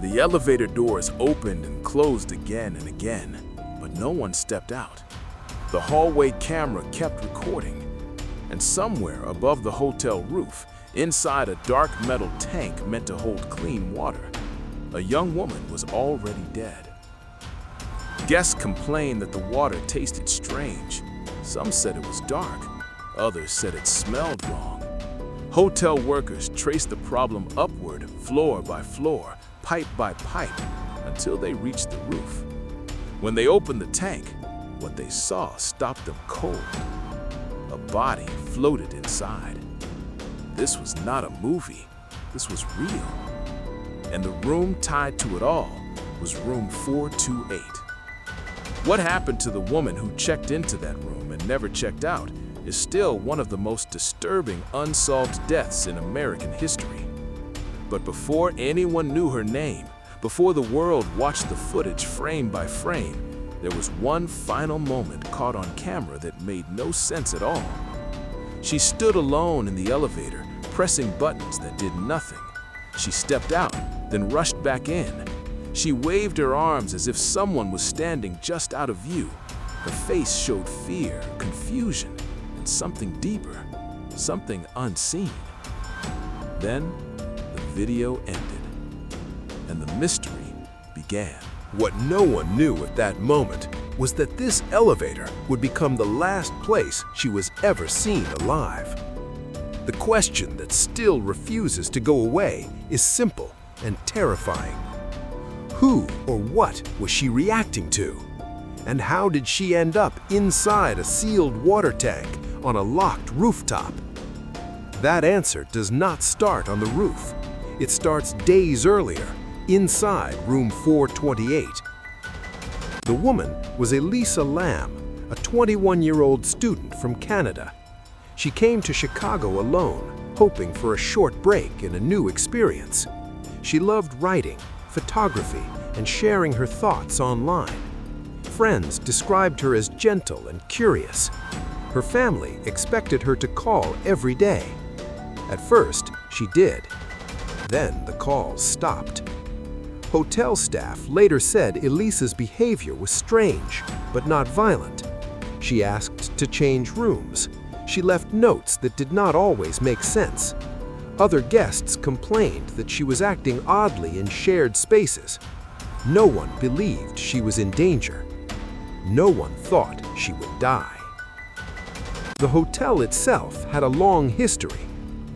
The elevator doors opened and closed again and again, but no one stepped out. The hallway camera kept recording, and somewhere above the hotel roof, inside a dark metal tank meant to hold clean water, a young woman was already dead. Guests complained that the water tasted strange. Some said it was dark. Others said it smelled wrong. Hotel workers traced the problem upward, floor by floor, pipe by pipe, until they reached the roof. When they opened the tank, what they saw stopped them cold. A body floated inside. This was not a movie. This was real. And the room tied to it all was room 428. What happened to the woman who checked into that room and never checked out is still one of the most disturbing unsolved deaths in American history. But before anyone knew her name, before the world watched the footage frame by frame, there was one final moment caught on camera that made no sense at all. She stood alone in the elevator, pressing buttons that did nothing. She stepped out, then rushed back in. She waved her arms as if someone was standing just out of view. Her face showed fear, confusion, and something deeper, something unseen. Then the video ended, and the mystery began. What no one knew at that moment was that this elevator would become the last place she was ever seen alive. The question that still refuses to go away is simple and terrifying. Who or what was she reacting to? And how did she end up inside a sealed water tank on a locked rooftop? That answer does not start on the roof. It starts days earlier, inside room 428. The woman was Elisa Lam, a 21-year-old student from Canada. She came to Chicago alone, hoping for a short break and a new experience. She loved writing, photography, and sharing her thoughts online. Friends described her as gentle and curious. Her family expected her to call every day. At first, she did. Then the calls stopped. Hotel staff later said Elisa's behavior was strange, but not violent. She asked to change rooms. She left notes that did not always make sense. Other guests complained that she was acting oddly in shared spaces. No one believed she was in danger. No one thought she would die. The hotel itself had a long history.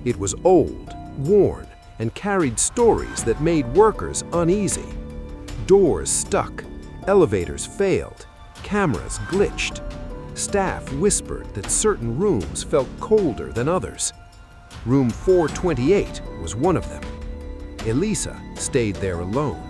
It was old, worn, and carried stories that made workers uneasy. Doors stuck, elevators failed, cameras glitched. Staff whispered that certain rooms felt colder than others. Room 428 was one of them. Elisa stayed there alone.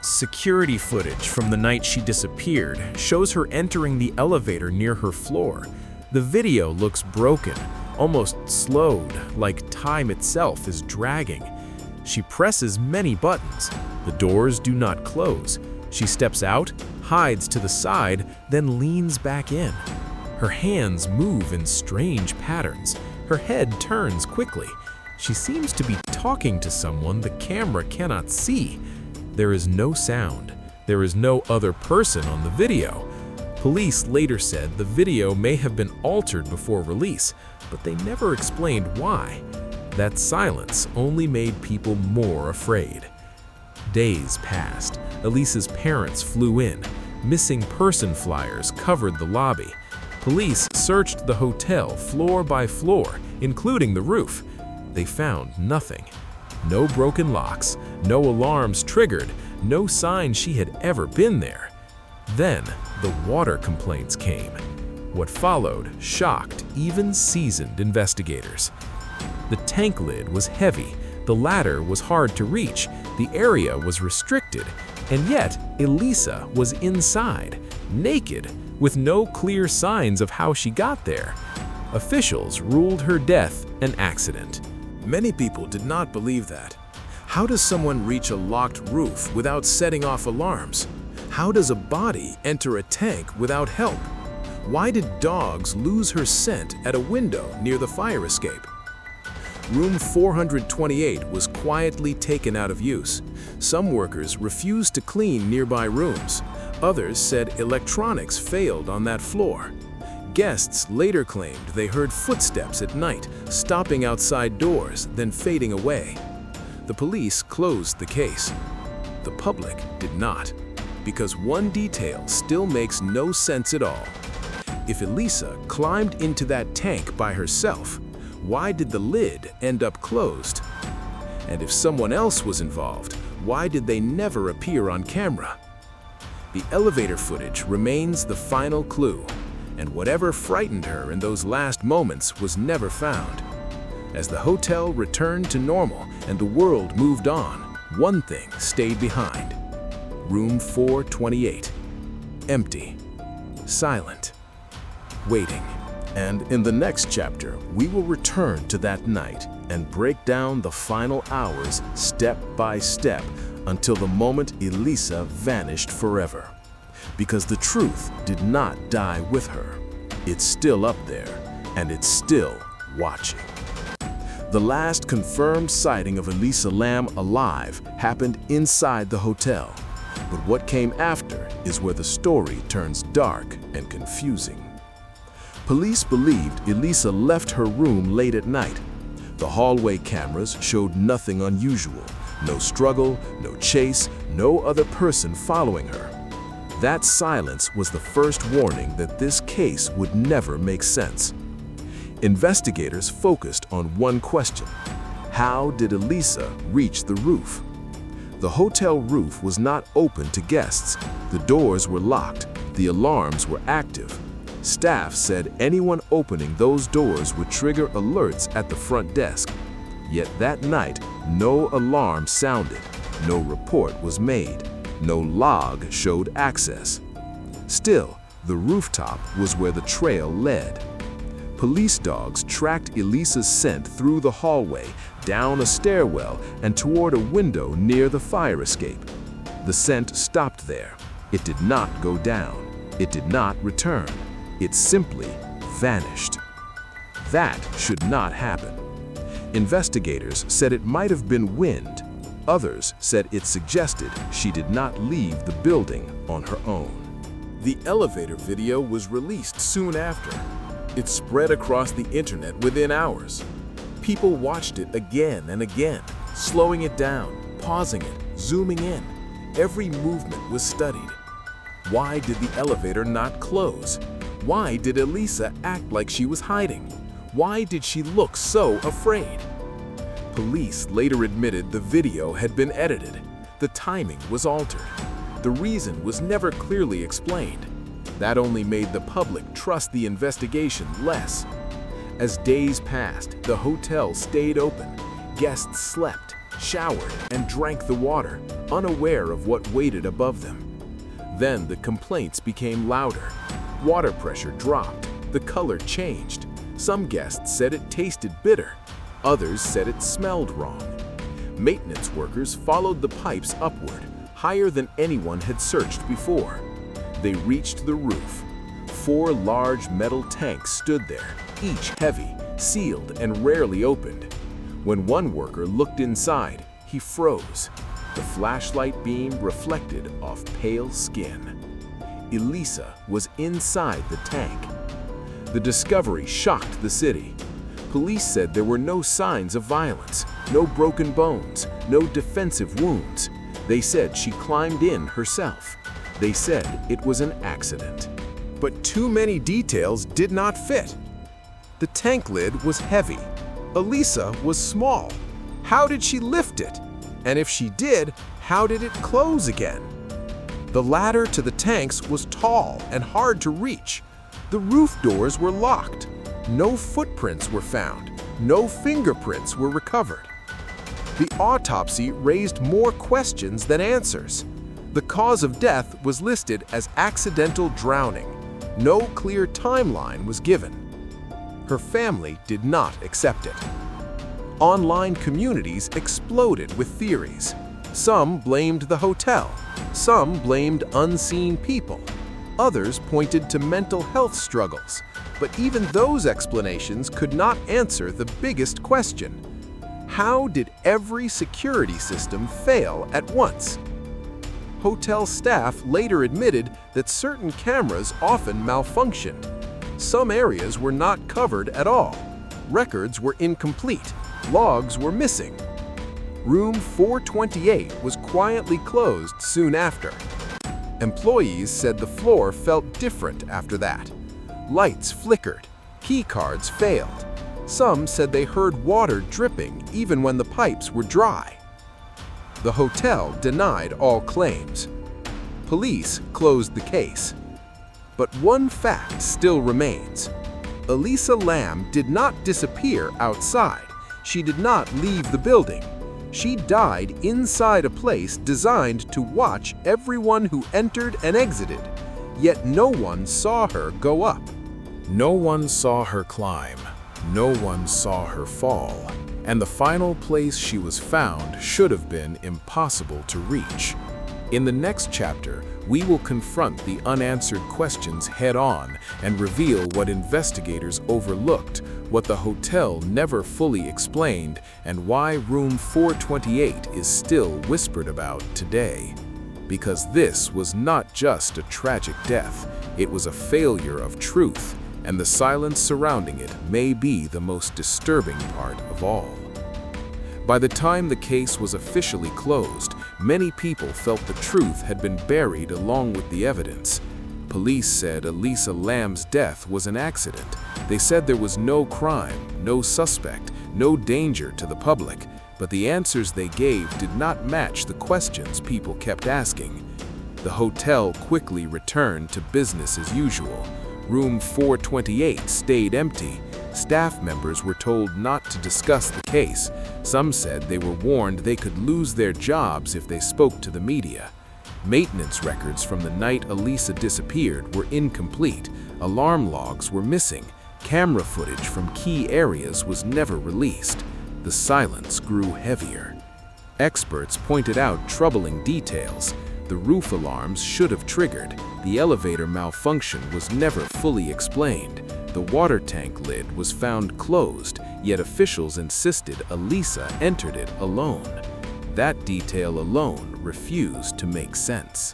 Security footage from the night she disappeared shows her entering the elevator near her floor. The video looks broken, almost slowed, like time itself is dragging. She presses many buttons. The doors do not close. She steps out, hides to the side, then leans back in. Her hands move in strange patterns. Her head turns quickly. She seems to be talking to someone the camera cannot see. There is no sound. There is no other person on the video. Police later said the video may have been altered before release, but they never explained why. That silence only made people more afraid. Days passed. Elisa's parents flew in. Missing person flyers covered the lobby. Police searched the hotel floor by floor, including the roof. They found nothing. No broken locks, no alarms triggered, no sign she had ever been there. Then the water complaints came. What followed shocked even seasoned investigators. The tank lid was heavy, the ladder was hard to reach, the area was restricted, and yet Elisa was inside, naked, with no clear signs of how she got there. Officials ruled her death an accident. Many people did not believe that. How does someone reach a locked roof without setting off alarms? How does a body enter a tank without help? Why did dogs lose her scent at a window near the fire escape? Room 428 was quietly taken out of use. Some workers refused to clean nearby rooms. Others said electronics failed on that floor. Guests later claimed they heard footsteps at night, stopping outside doors, then fading away. The police closed the case. The public did not, because one detail still makes no sense at all. If Elisa climbed into that tank by herself, why did the lid end up closed? And if someone else was involved, why did they never appear on camera? The elevator footage remains the final clue, and whatever frightened her in those last moments was never found. As the hotel returned to normal and the world moved on, one thing stayed behind. Room 428. Empty. Silent. Waiting. And in the next chapter, we will return to that night and break down the final hours step by step until the moment Elisa vanished forever. Because the truth did not die with her. It's still up there, and it's still watching. The last confirmed sighting of Elisa Lam alive happened inside the hotel. But what came after is where the story turns dark and confusing. Police believed Elisa left her room late at night. The hallway cameras showed nothing unusual. No struggle, no chase, no other person following her. That silence was the first warning that this case would never make sense. Investigators focused on one question: how did Elisa reach the roof? The hotel roof was not open to guests. The doors were locked. The alarms were active. Staff said anyone opening those doors would trigger alerts at the front desk. Yet that night, no alarm sounded. No report was made. No log showed access. Still, the rooftop was where the trail led. Police dogs tracked Elisa's scent through the hallway, down a stairwell, and toward a window near the fire escape. The scent stopped there. It did not go down. It did not return. It simply vanished. That should not happen. Investigators said it might have been wind. Others said it suggested she did not leave the building on her own. The elevator video was released soon after. It spread across the internet within hours. People watched it again and again, slowing it down, pausing it, zooming in. Every movement was studied. Why did the elevator not close? Why did Elisa act like she was hiding? Why did she look so afraid? Police later admitted the video had been edited. The timing was altered. The reason was never clearly explained. That only made the public trust the investigation less. As days passed, the hotel stayed open. Guests slept, showered, and drank the water, unaware of what waited above them. Then the complaints became louder. Water pressure dropped. The color changed. Some guests said it tasted bitter. Others said it smelled wrong. Maintenance workers followed the pipes upward, higher than anyone had searched before. They reached the roof. 4 large metal tanks stood there, each heavy, sealed, and rarely opened. When one worker looked inside, he froze. The flashlight beam reflected off pale skin. Elisa was inside the tank. The discovery shocked the city. Police said there were no signs of violence, no broken bones, no defensive wounds. They said she climbed in herself. They said it was an accident. But too many details did not fit. The tank lid was heavy. Elisa was small. How did she lift it? And if she did, how did it close again? The ladder to the tanks was tall and hard to reach. The roof doors were locked. No footprints were found. No fingerprints were recovered. The autopsy raised more questions than answers. The cause of death was listed as accidental drowning. No clear timeline was given. Her family did not accept it. Online communities exploded with theories. Some blamed the hotel. Some blamed unseen people. Others pointed to mental health struggles. But even those explanations could not answer the biggest question. how did every security system fail at once? Hotel staff later admitted that certain cameras often malfunctioned. Some areas were not covered at all. Records were incomplete. Logs were missing. Room 428 was quietly closed soon after. Employees said the floor felt different after that. Lights flickered. Key cards failed. Some said they heard water dripping even when the pipes were dry. The hotel denied all claims. Police closed the case. But one fact still remains. Elisa Lam did not disappear outside. She did not leave the building. She died inside a place designed to watch everyone who entered and exited, yet no one saw her go up. No one saw her climb. No one saw her fall. And the final place she was found should have been impossible to reach. In the next chapter, we will confront the unanswered questions head-on and reveal what investigators overlooked, what the hotel never fully explained, and why room 428 is still whispered about today. Because this was not just a tragic death, it was a failure of truth, and the silence surrounding it may be the most disturbing part of all. By the time the case was officially closed, many people felt the truth had been buried along with the evidence. Police said Elisa Lam's death was an accident. They said there was no crime, no suspect, no danger to the public, but the answers they gave did not match the questions people kept asking. The hotel quickly returned to business as usual. Room 428 stayed empty. Staff members were told not to discuss the case. Some said they were warned they could lose their jobs if they spoke to the media. Maintenance records from the night Elisa disappeared were incomplete. Alarm logs were missing. Camera footage from key areas was never released. The silence grew heavier. Experts pointed out troubling details. The roof alarms should have triggered. The elevator malfunction was never fully explained. The water tank lid was found closed, yet officials insisted Elisa entered it alone. That detail alone refused to make sense.